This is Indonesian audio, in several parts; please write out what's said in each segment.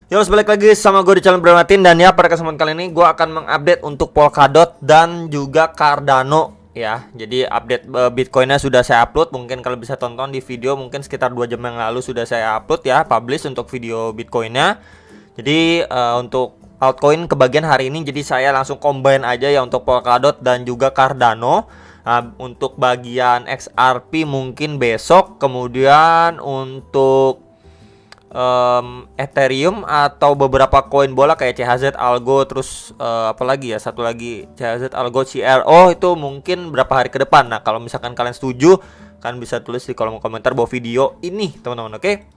Yo, balik lagi sama gue di channel Bermatin. Dan ya, pada kesempatan kali ini gue akan mengupdate untuk Polkadot dan juga Cardano ya. Jadi update Bitcoinnya sudah saya upload. Mungkin kalau bisa tonton di video mungkin sekitar 2 jam yang lalu sudah saya upload ya, publish untuk video Bitcoinnya. Jadi untuk altcoin kebagian hari ini, jadi saya langsung combine aja ya untuk Polkadot dan juga Cardano. Untuk bagian XRP mungkin besok. Kemudian untuk Ethereum atau beberapa koin bola kayak CHZ Algo, terus apalagi ya, satu lagi CHZ Algo CRO, itu mungkin berapa hari ke depan. Nah, kalau misalkan kalian setuju kan bisa tulis di kolom komentar bawah video ini, teman-teman. Oke.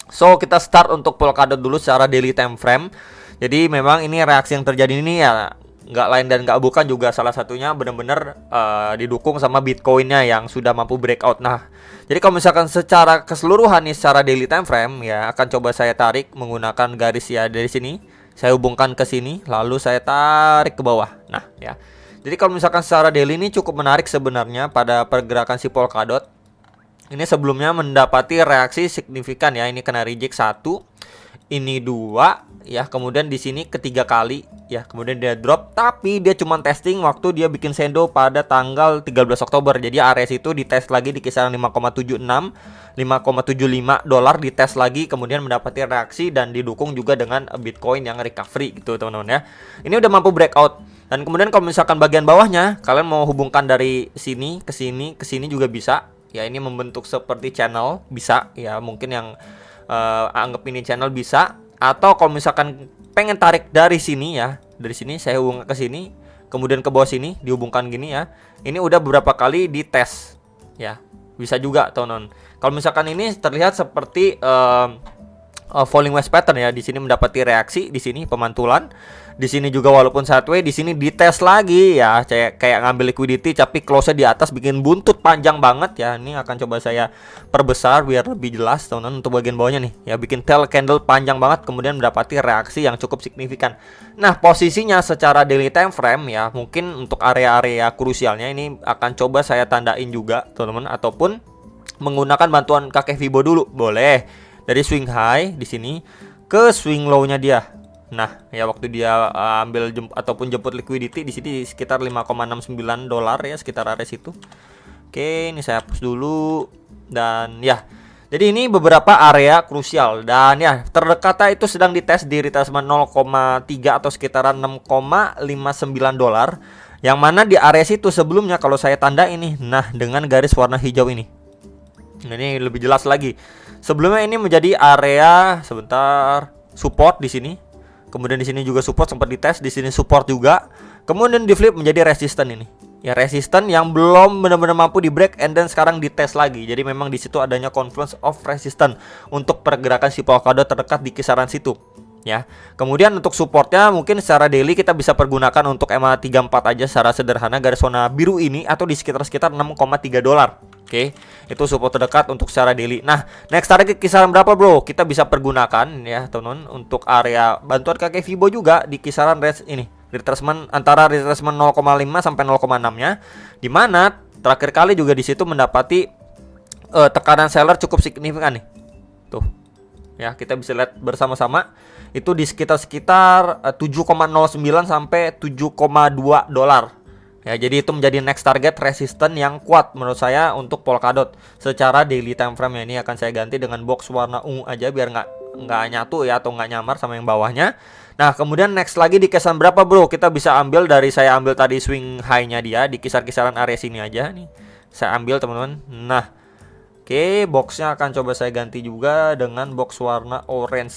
So, kita start untuk Polkadot dulu secara daily time frame. Jadi memang ini reaksi yang terjadi ini ya nggak lain dan nggak bukan juga salah satunya benar-benar didukung sama Bitcoinnya yang sudah mampu breakout. Nah, jadi kalau misalkan secara keseluruhan nih, secara daily time frame ya, akan coba saya tarik menggunakan garis ya, dari sini saya hubungkan ke sini lalu saya tarik ke bawah. Nah ya, jadi kalau misalkan secara daily ini cukup menarik sebenarnya pada pergerakan si Polkadot. Ini sebelumnya mendapati reaksi signifikan ya, ini kena reject 1, ini 2 ya, kemudian di sini ketiga kali ya, kemudian dia drop, tapi dia cuma testing waktu dia bikin sendo pada tanggal 13 Oktober. Jadi area itu dites lagi di kisaran 5,76 5,75 dolar, dites lagi, kemudian mendapati reaksi dan didukung juga dengan Bitcoin yang recovery gitu teman-teman ya. Ini udah mampu breakout. Dan kemudian kalau misalkan bagian bawahnya kalian mau hubungkan dari sini ke sini juga bisa ya, ini membentuk seperti channel bisa ya, mungkin yang anggap ini channel bisa. Atau kalau misalkan pengen tarik dari sini ya, dari sini saya hubungkan ke sini, kemudian ke bawah sini dihubungkan gini ya. Ini udah beberapa kali dites ya, bisa juga teman-teman. Kalau misalkan ini terlihat seperti falling wedge pattern ya, di sini mendapati reaksi, di sini pemantulan, di sini juga walaupun sideways, di sini dites lagi ya, kayak ngambil liquidity tapi close-nya di atas bikin buntut panjang banget ya. Ini akan coba saya perbesar biar lebih jelas teman-teman untuk bagian bawahnya nih ya, bikin tail candle panjang banget kemudian mendapati reaksi yang cukup signifikan. Nah, posisinya secara daily time frame ya, mungkin untuk area-area krusialnya ini akan coba saya tandain juga teman-teman, ataupun menggunakan bantuan kakek Fibo dulu boleh, dari swing high di sini ke swing low-nya dia. Nah, ya waktu dia ambil ataupun jemput liquidity di sini sekitar 5,69 dolar ya, sekitar area situ. Oke, ini saya hapus dulu. Dan ya, jadi ini beberapa area krusial. Dan ya, terdekatnya itu sedang dites di retracement 0,3 atau sekitaran 6,59 dolar. Yang mana di area situ sebelumnya kalau saya tanda ini, nah dengan garis warna hijau ini. Ini lebih jelas lagi. Sebelumnya ini menjadi area sebentar support di sini. Kemudian di sini juga support, sempat dites, di sini support juga. Kemudian di flip menjadi resisten ini. Ya, resisten yang belum benar-benar mampu di break and then sekarang dites lagi. Jadi memang di situ adanya confluence of resistance untuk pergerakan si Polkadot terdekat di kisaran situ. Ya. Kemudian untuk supportnya mungkin secara daily kita bisa pergunakan untuk MA34 aja secara sederhana, garis warna biru ini, atau di sekitar 6,3 dolar. Oke, itu support terdekat untuk secara daily. Nah, next target kisaran berapa bro? Kita bisa pergunakan ya teman-teman untuk area bantuan kakek Fibo juga di kisaran range ini, retracement antara retracement 0,5 sampai 0,6 nya, dimana terakhir kali juga di situ mendapati tekanan seller cukup signifikan nih. Tuh. Ya, kita bisa lihat bersama-sama itu di sekitar 7,09 sampai 7,2 dolar. Ya, jadi itu menjadi next target resisten yang kuat menurut saya untuk Polkadot secara daily time frame. Ya, ini akan saya ganti dengan box warna ungu aja biar nggak nyatu ya, atau nggak nyamar sama yang bawahnya. Nah, kemudian next lagi di kisaran berapa bro? Kita bisa ambil dari, saya ambil tadi swing high-nya dia di kisaran area sini aja nih. Saya ambil teman-teman. Nah, oke, boxnya akan coba saya ganti juga dengan box warna orange.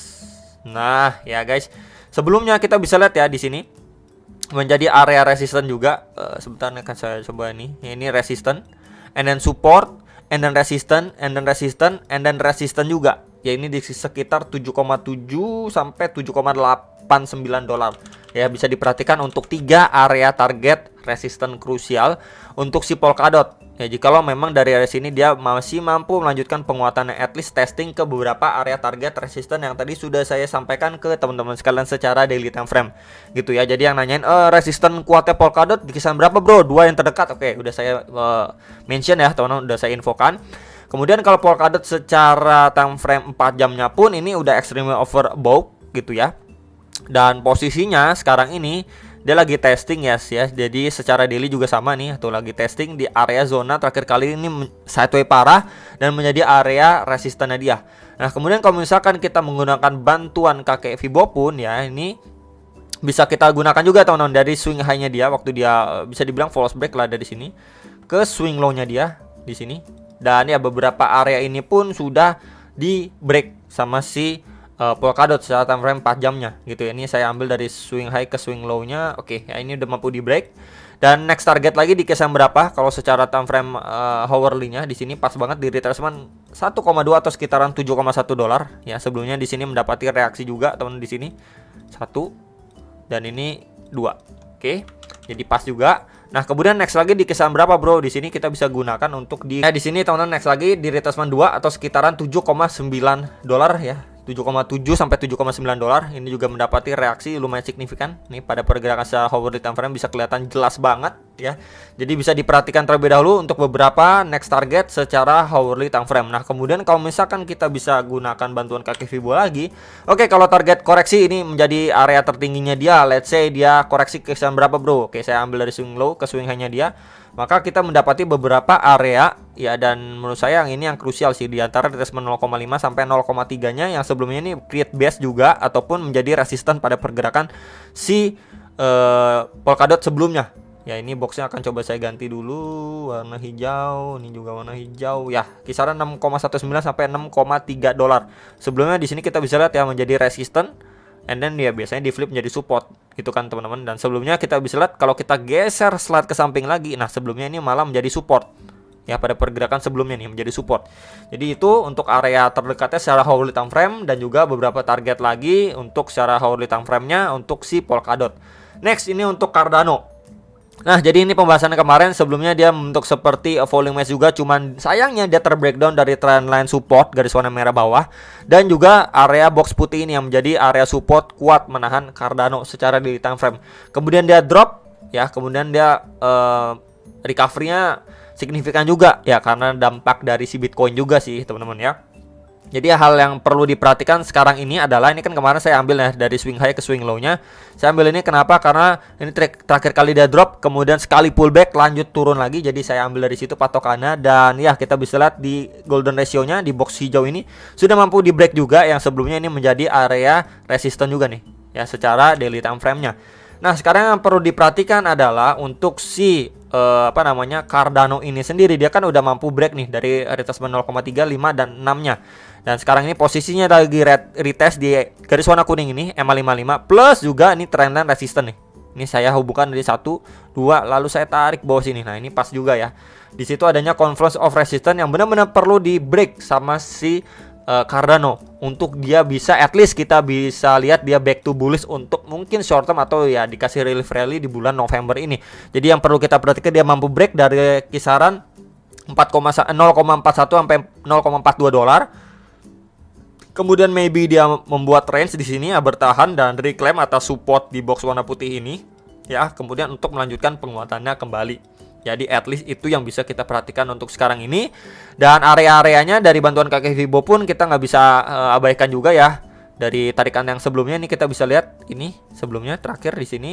Nah, ya guys, sebelumnya kita bisa lihat ya di sini menjadi area resisten juga. Sebentar akan saya coba ini. Ini resisten, and then support, and then resisten, and then resisten, and then resisten juga. Ya, ini di sekitar 7,7 sampai 7,89 dolar. Ya, bisa diperhatikan untuk 3 area target resisten krusial untuk si Polkadot. Ya, jikalau memang dari area sini dia masih mampu melanjutkan penguatannya, at least testing ke beberapa area target resisten yang tadi sudah saya sampaikan ke teman-teman sekalian secara daily time frame gitu ya. Jadi yang nanyain resisten kuatnya Polkadot di kisaran berapa bro? 2 yang terdekat. Oke, udah saya mention ya teman-teman, udah saya infokan. Kemudian kalau Polkadot secara time frame 4 jamnya pun ini udah extremely overbought gitu ya. Dan posisinya sekarang ini dia lagi testing ya. Jadi secara daily juga sama nih, tuh lagi testing di area zona terakhir kali ini sideway parah dan menjadi area resistannya dia. Nah, kemudian kalau misalkan kita menggunakan bantuan kakek Fibo pun ya, ini bisa kita gunakan juga teman-teman dari swing high-nya dia waktu dia bisa dibilang false break lah dari sini ke swing low-nya dia di sini. Dan ya beberapa area ini pun sudah di break sama si Polkadot secara time frame 4 jamnya gitu ya. Ini saya ambil dari swing high ke swing low-nya. Oke, ya ini udah mampu di break. Dan next target lagi di kisaran berapa? Kalau secara time frame hourly-nya di sini pas banget di retracement 1,2 atau sekitaran 7,1 dolar ya. Sebelumnya di sini mendapati reaksi juga teman di sini. 1 dan ini 2. Oke. Jadi pas juga. Nah, kemudian next lagi di kisaran berapa, Bro? Di sini kita bisa gunakan untuk di sini teman-teman, next lagi di retracement 2 atau sekitaran 7,9 dolar ya. 7,7 sampai 7,9 dolar. Ini juga mendapati reaksi lumayan signifikan. Nih pada pergerakan secara hourly time frame bisa kelihatan jelas banget ya. Jadi bisa diperhatikan terlebih dahulu untuk beberapa next target secara hourly time frame. Nah, kemudian kalau misalkan kita bisa gunakan bantuan kaki Fibo lagi. Oke, kalau target koreksi ini menjadi area tertingginya dia, let's say dia koreksi ke kisaran berapa, Bro? Oke, saya ambil dari swing low ke swing high-nya dia. Maka kita mendapati beberapa area ya, dan menurut saya yang ini yang krusial sih di antara retracement 0,5 sampai 0,3-nya yang sebelumnya ini create base juga ataupun menjadi resisten pada pergerakan si Polkadot sebelumnya. Ya, ini boxnya akan coba saya ganti dulu warna hijau, ini juga warna hijau ya, kisaran 6,19 sampai 6,3 dolar. Sebelumnya di sini kita bisa lihat ya menjadi resisten. And then dia biasanya di flip menjadi support gitu kan teman-teman. Dan sebelumnya kita bisa lihat kalau kita geser slide ke samping lagi, nah sebelumnya ini malah menjadi support ya, pada pergerakan sebelumnya nih menjadi support. Jadi itu untuk area terdekatnya secara hourly time frame, dan juga beberapa target lagi untuk secara hourly time frame-nya untuk si Polkadot. Next ini untuk Cardano. Nah, jadi ini pembahasannya kemarin. Sebelumnya dia membentuk seperti falling wedge juga, cuman sayangnya dia terbreakdown dari trendline support garis warna merah bawah, dan juga area box putih ini yang menjadi area support kuat menahan Cardano secara daily time frame. Kemudian dia drop ya, kemudian dia recovery-nya signifikan juga ya, karena dampak dari si Bitcoin juga sih teman-teman ya. Jadi hal yang perlu diperhatikan sekarang ini adalah, ini kan kemarin saya ambil ya dari swing high ke swing low-nya. Saya ambil ini kenapa? Karena ini terakhir kali dia drop, kemudian sekali pullback lanjut turun lagi. Jadi saya ambil dari situ patokannya, dan ya kita bisa lihat di golden ratio-nya di box hijau ini sudah mampu di break juga, yang sebelumnya ini menjadi area resisten juga nih ya secara daily time frame-nya. Nah, sekarang yang perlu diperhatikan adalah untuk si Cardano ini sendiri, dia kan udah mampu break nih dari retracement 0,3, 5 dan 6-nya. Dan sekarang ini posisinya lagi retest di garis warna kuning ini MA55 plus juga ini trendline resisten nih. Ini saya hubungkan dari 1, 2 lalu saya tarik bawah sini. Nah, ini pas juga ya. Di situ adanya confluence of resistance yang benar-benar perlu di break sama si Cardano untuk dia bisa, at least kita bisa lihat dia back to bullish untuk mungkin short term atau ya dikasih relief rally di bulan November ini. Jadi yang perlu kita perhatikan, dia mampu break dari kisaran 0,41 sampai 0,42 dolar. Kemudian maybe dia membuat range di sini ya, bertahan dan reclaim atas support di box warna putih ini ya. Kemudian untuk melanjutkan penguatannya kembali. Jadi at least itu yang bisa kita perhatikan untuk sekarang ini. Dan area-areanya dari bantuan kakek Fibo pun kita nggak bisa abaikan juga ya. Dari tarikan yang sebelumnya ini kita bisa lihat ini sebelumnya terakhir di sini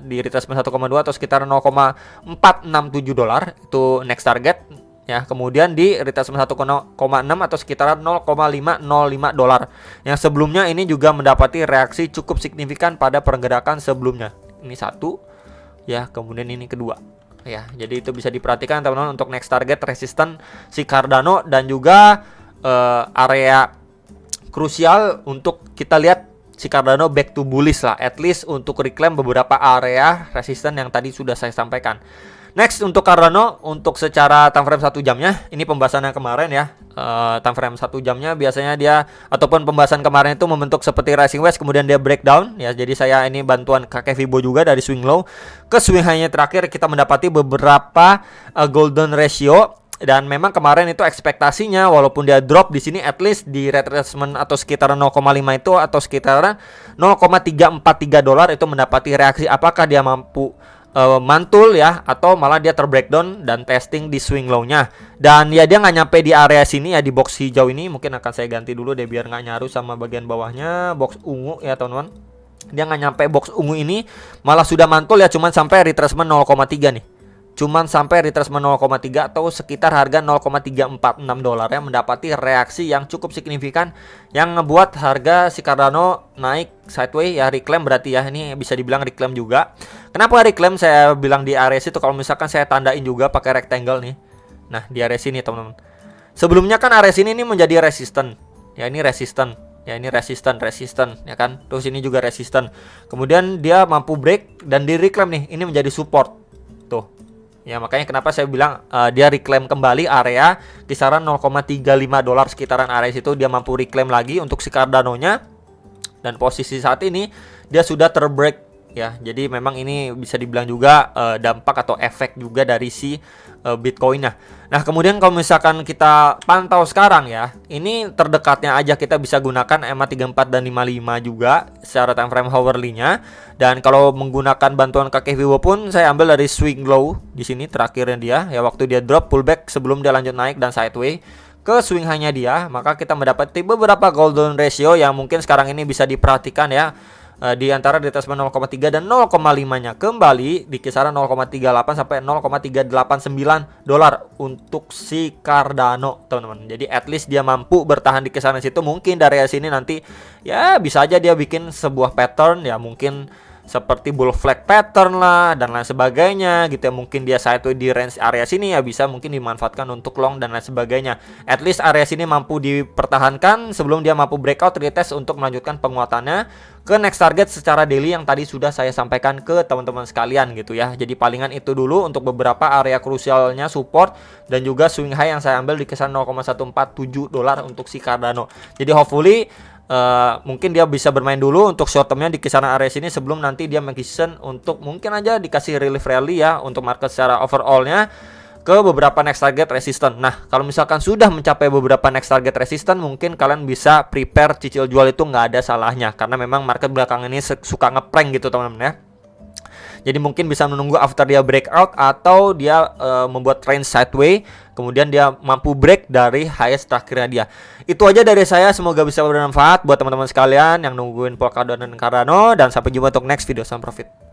di retracement 1,2 atau sekitar 0,467 dolar itu next target ya. Kemudian di retracement 1,6 atau sekitar 0,505 dolar. Yang sebelumnya ini juga mendapati reaksi cukup signifikan pada pergerakan sebelumnya. Ini satu ya, kemudian ini kedua. Ya, jadi itu bisa diperhatikan teman-teman untuk next target resisten si Cardano, dan juga area krusial untuk kita lihat si Cardano back to bullish lah, at least untuk reclaim beberapa area resisten yang tadi sudah saya sampaikan. Next untuk Cardano untuk secara time frame 1 jamnya, ini pembahasannya kemarin ya. Time frame 1 jamnya biasanya dia ataupun pembahasan kemarin itu membentuk seperti rising wedge, kemudian dia breakdown ya. Jadi saya ini bantuan kakek Fibo juga dari swing low ke swing high-nya terakhir kita mendapati beberapa golden ratio. Dan memang kemarin itu ekspektasinya walaupun dia drop di sini, at least di retracement atau sekitar 0,5 itu atau sekitar 0,343 dolar itu mendapati reaksi apakah dia mampu mantul ya, atau malah dia terbreakdown dan testing di swing low-nya. Dan ya dia nggak nyampe di area sini ya, di box hijau ini. Mungkin akan saya ganti dulu deh biar nggak nyaru sama bagian bawahnya, box ungu ya teman-teman. Dia nggak nyampe box ungu ini, malah sudah mantul ya, cuman sampai retracement 0,3 nih. Cuman sampai retracement 0,3 atau sekitar harga 0,346 dolar ya, mendapati reaksi yang cukup signifikan yang ngebuat harga si Cardano naik sideways ya, reclaim berarti ya, ini bisa dibilang reclaim juga. Kenapa reclaim saya bilang di area itu? Kalau misalkan saya tandain juga pakai rectangle nih. Nah, di area sini teman-teman. Sebelumnya kan area sini ini menjadi resisten. Ya ini resisten. Ya ini resisten ya kan. Terus ini juga resisten. Kemudian dia mampu break dan di reclaim nih, ini menjadi support. Tuh. Ya makanya kenapa saya bilang dia reclaim kembali area kisaran 0,35 dolar, sekitaran area situ dia mampu reclaim lagi untuk si Cardano-nya. Dan posisi saat ini dia sudah terbreak ya. Jadi memang ini bisa dibilang juga dampak atau efek juga dari si Bitcoin-nya. Nah, kemudian kalau misalkan kita pantau sekarang ya, ini terdekatnya aja kita bisa gunakan EMA 34 dan 55 juga secara time frame hourly-nya. Dan kalau menggunakan bantuan kakek Vivo pun saya ambil dari swing low di sini terakhirnya dia ya, waktu dia drop pullback sebelum dia lanjut naik dan sideways ke swing high-nya dia, maka kita mendapati beberapa golden ratio yang mungkin sekarang ini bisa diperhatikan ya. Di antara retracement 0,3 dan 0,5-nya kembali di kisaran 0,38 sampai 0,389 dolar untuk si Cardano, teman-teman. Jadi at least dia mampu bertahan di kisaran situ. Mungkin dari sini nanti ya bisa aja dia bikin sebuah pattern ya, mungkin seperti bull flag pattern lah dan lain sebagainya gitu ya. Mungkin dia sideways di range area sini ya, bisa mungkin dimanfaatkan untuk long dan lain sebagainya. At least area sini mampu dipertahankan sebelum dia mampu breakout retest untuk melanjutkan penguatannya ke next target secara daily yang tadi sudah saya sampaikan ke teman-teman sekalian gitu ya. Jadi palingan itu dulu untuk beberapa area krusialnya support dan juga swing high yang saya ambil di kisaran 0,147 dolar untuk si Cardano. Jadi hopefully mungkin dia bisa bermain dulu untuk short termnya di kisaran area sini sebelum nanti dia make-decision untuk mungkin aja dikasih relief rally ya untuk market secara overallnya ke beberapa next target resistance. Nah, kalau misalkan sudah mencapai beberapa next target resistance, mungkin kalian bisa prepare cicil jual, itu nggak ada salahnya karena memang market belakangan ini suka ngeprank gitu teman-teman ya. Jadi mungkin bisa menunggu after dia breakout atau dia membuat trend sideways, kemudian dia mampu break dari highest terakhirnya dia. Itu aja dari saya, semoga bisa bermanfaat buat teman-teman sekalian yang nungguin Polkadot dan Cardano, dan sampai jumpa untuk next video. Salam profit.